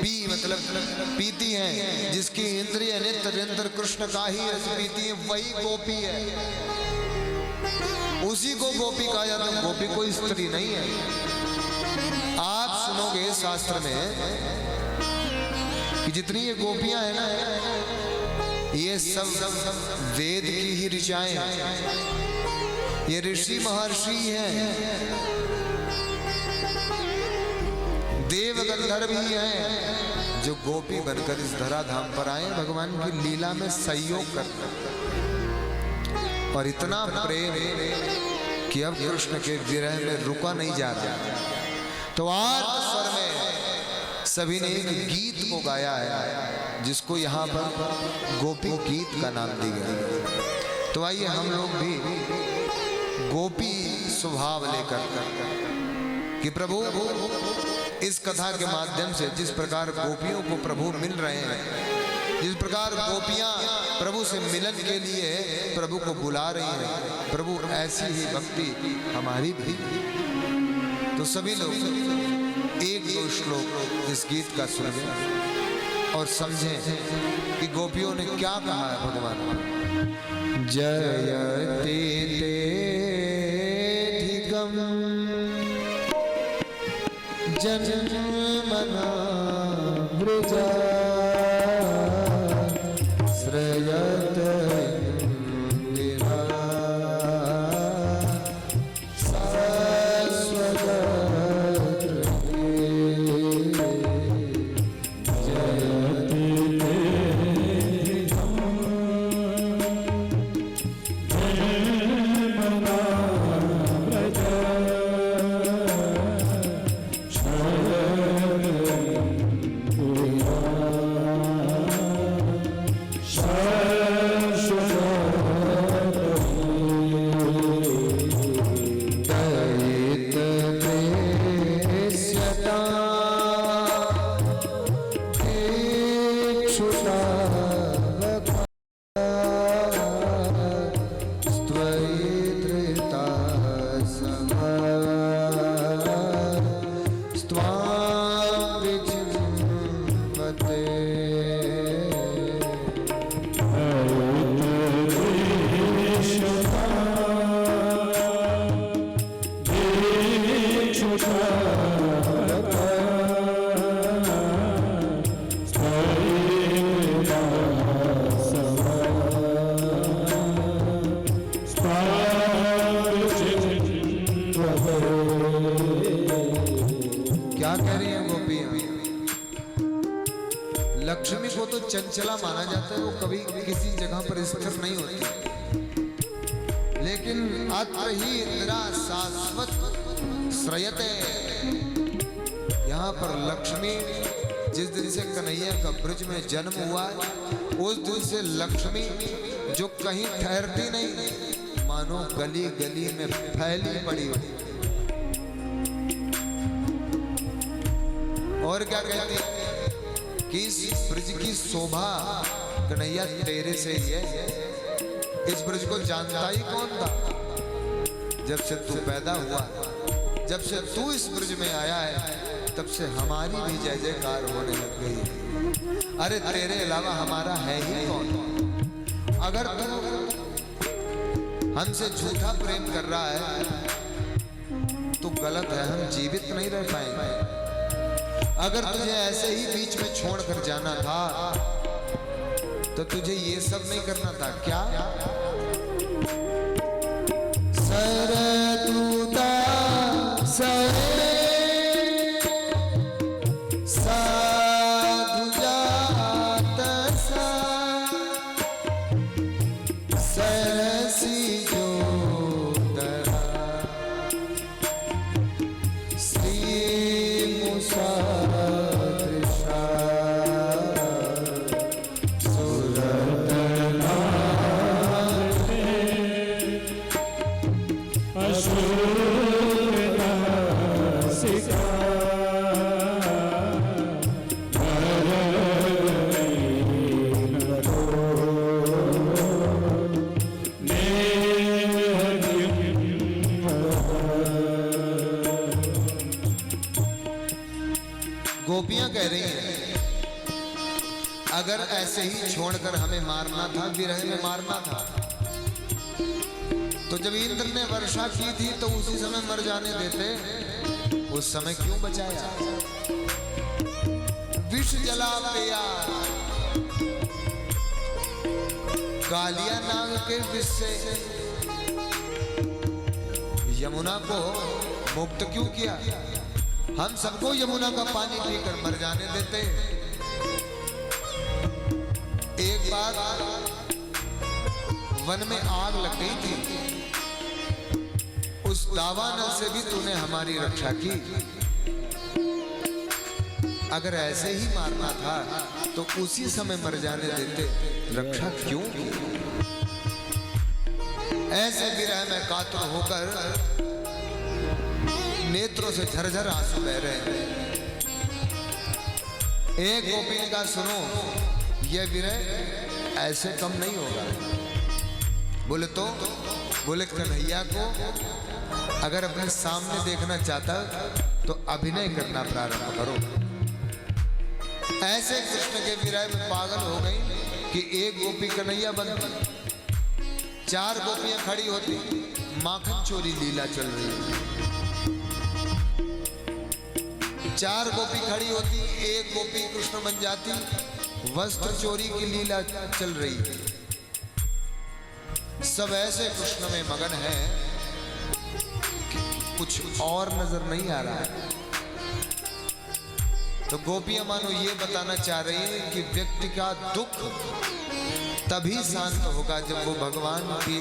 पी मतलब पीती है, जिसकी इंद्रिय नित्य निरंतर कृष्ण का ही रस पीती है, वही गोपी है। उसी को गोपी कहा जाता है। गोपी कोई स्त्री नहीं है। आप सुनोगे शास्त्र में कि जितनी ये गोपियां हैं ना, ये सब वेद की ही ऋचाएं हैं। ये ऋषि महर्षि हैं, देव गंधर्व भी हैं, जो गोपी बनकर इस धराधाम पर आए, भगवान की लीला में सहयोग करते हैं। और इतना प्रेम कि अब कृष्ण के विरह में रुका नहीं जा रहा। तो आर्त स्वर में सभी ने एक गीत को गाया है जिसको यहाँ पर गोपी गीत का नाम दिया गया। तो आइए हम लोग भी गोपी स्वभाव लेकर कि प्रभु इस कथा के माध्यम से जिस प्रकार गोपियों को प्रभु मिल रहे हैं, जिस प्रकार गोपियां प्रभु से मिलन के लिए प्रभु को बुला रही हैं, प्रभु ऐसी ही भक्ति हमारी भी। तो सभी लोग एक दो श्लोक इस गीत का सुनें और समझें कि गोपियों ने क्या कहा है भगवान। जयते तेधिकम जनमना व्रजा श्रयत इंदिरा शाश्वत लक्ष्मी को तो चंचला माना जाता है, वो कभी किसी जगह पर स्थिर नहीं होती, लेकिन अत्र ही इंदिरा शाश्वत श्रयते। यहाँ पर लक्ष्मी जिस दिन से कन्हैया का ब्रज में जन्म हुआ उस दिन से लक्ष्मी जो कहीं ठहरती नहीं, मानो गली गली में फैली पड़ी हो। और क्या कहती है कि इस ब्रज की शोभा कन्हैया तेरे से ही है। इस ब्रज को जानता ही कौन था? जब से तू पैदा हुआ, जब से तू इस ब्रज में आया है, तब से हमारी भी जय जयकार होने लग गई है। अरे तेरे अलावा हमारा है ही कौन? अगर तू हमसे झूठा प्रेम कर रहा है तो गलत है, हम जीवित नहीं रह पाएंगे। अगर तुझे ऐसे ही बीच में छोड़ कर जाना था तो तुझे ये सब नहीं करना था क्या? सरदूता सरे साधु जात सा सरसी जो दरा श्री मुसा गोपियां कह रही हैं अगर ऐसे ही छोड़कर हमें मारना था, विरह में मारना था, तो जब इंद्र ने वर्षा की थी तो उसी समय मर जाने देते, उस समय क्यों बचाया? विष जला पिया कालिया नाग के विष से यमुना को मुक्त क्यों किया? हम सबको यमुना का पानी पीकर मर जाने देते। एक बार वन में आग लग गई थी, उस दावानल से भी तूने हमारी रक्षा की। अगर ऐसे ही मारना था तो उसी समय मर जाने देते, रक्षा क्यों की? ऐसे विरह में कातर होकर नेत्रों से झरझर आंसू बह रहे हैं। एक गोपी ने कहा, सुनो, यह विरह ऐसे कम नहीं होगा। बोले तो? बोले कन्हैया को अगर अपने सामने देखना चाहता तो अभिनय करना प्रारंभ करो। ऐसे कृष्ण के विरह में पागल हो गई कि एक गोपी कन्हैया बनती, 4 गोपियां खड़ी होती, माखन चोरी लीला चल रही। 4 गोपी खड़ी होती, एक गोपी कृष्ण बन जाती, वस्त्र चोरी की लीला चल रही। सब ऐसे कृष्ण में मगन है कि कुछ और नजर नहीं आ रहा है। तो गोपियां मानो ये बताना चाह रही हैं कि व्यक्ति का दुख तभी शांत होगा जब वो भगवान की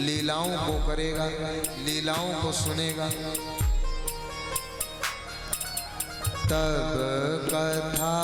लीलाओं को करेगा, लीलाओं को सुनेगा। तब कथा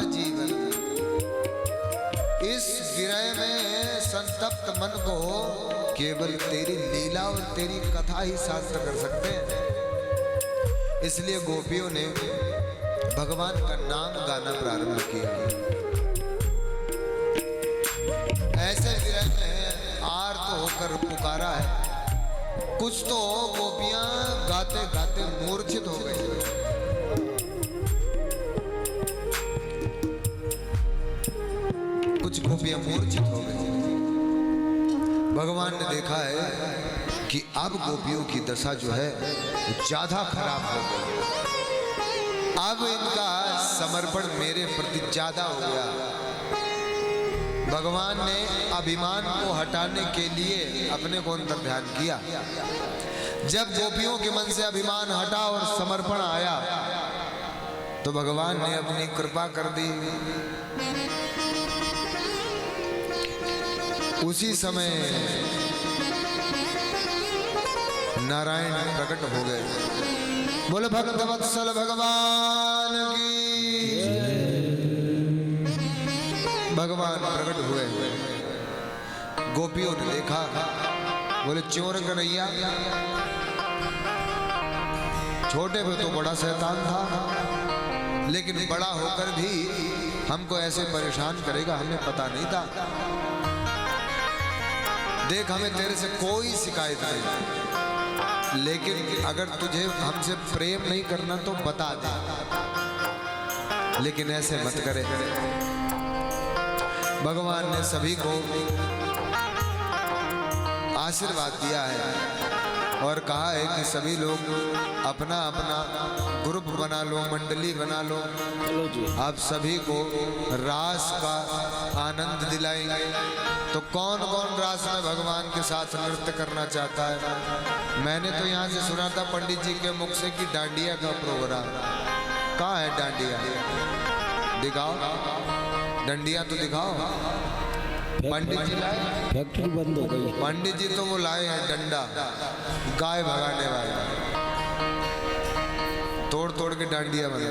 जीवन। इस विरह में संतप्त मन को केवल तेरी लीला और तेरी कथा ही शांत कर सकते हैं। इसलिए गोपियों ने भगवान का नाम गाना प्रारंभ किया। ऐसे विरह में आर्त होकर पुकारा है। कुछ तो गोपियां गाते गाते मूर्छित हो गई। कुछ गोपियां मूर्छित हो गई। भगवान ने देखा है कि अब गोपियों की दशा जो है ज्यादा खराब हो गई। अब इनका समर्पण मेरे प्रति ज्यादा हो गया। भगवान ने अभिमान को हटाने के लिए अपने को अंतर ध्यान किया। जब गोपियों के मन से अभिमान हटा और समर्पण आया तो भगवान ने अपनी कृपा कर दी। उसी समय नारायण प्रकट हो गए। बोले भक्त वत्सल भगवान की। भगवान प्रकट हुए। गोपियों ने देखा, बोले चोर कन्हैया, छोटे में तो बड़ा शैतान था, लेकिन बड़ा होकर भी हमको ऐसे परेशान करेगा हमें पता नहीं था। देख, हमें तेरे से कोई शिकायत नहीं, लेकिन अगर तुझे हमसे प्रेम नहीं करना तो बता दे, लेकिन ऐसे मत करे। भगवान ने सभी को आशीर्वाद दिया है और कहा है कि सभी लोग अपना अपना ग्रुप बना लो, मंडली बना लो। आप सभी को रास का आनंद दिलाएंगे। तो कौन कौन रास में भगवान के साथ नृत्य करना चाहता है? मैंने तो यहाँ से सुना था पंडित जी के मुख से कि डांडिया का प्रोग्राम। कहाँ है डांडिया? दिखाओ, डंडिया तो दिखाओ। पंडित जी लाए, फैक्ट्री बंद हो गई। पंडित जी तो वो लाए हैं डंडा, गाय भगाने वाला, तोड़ तोड़ के डांडिया बना।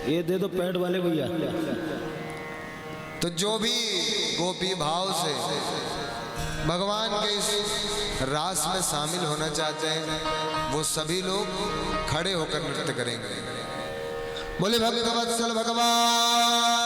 ये दे दो पैड वाले भैया। तो जो भी गोपी भाव से भगवान के इस रास में शामिल होना चाहते हैं वो सभी लोग खड़े होकर नृत्य करेंगे। बोले भक्त वत्सल भगवान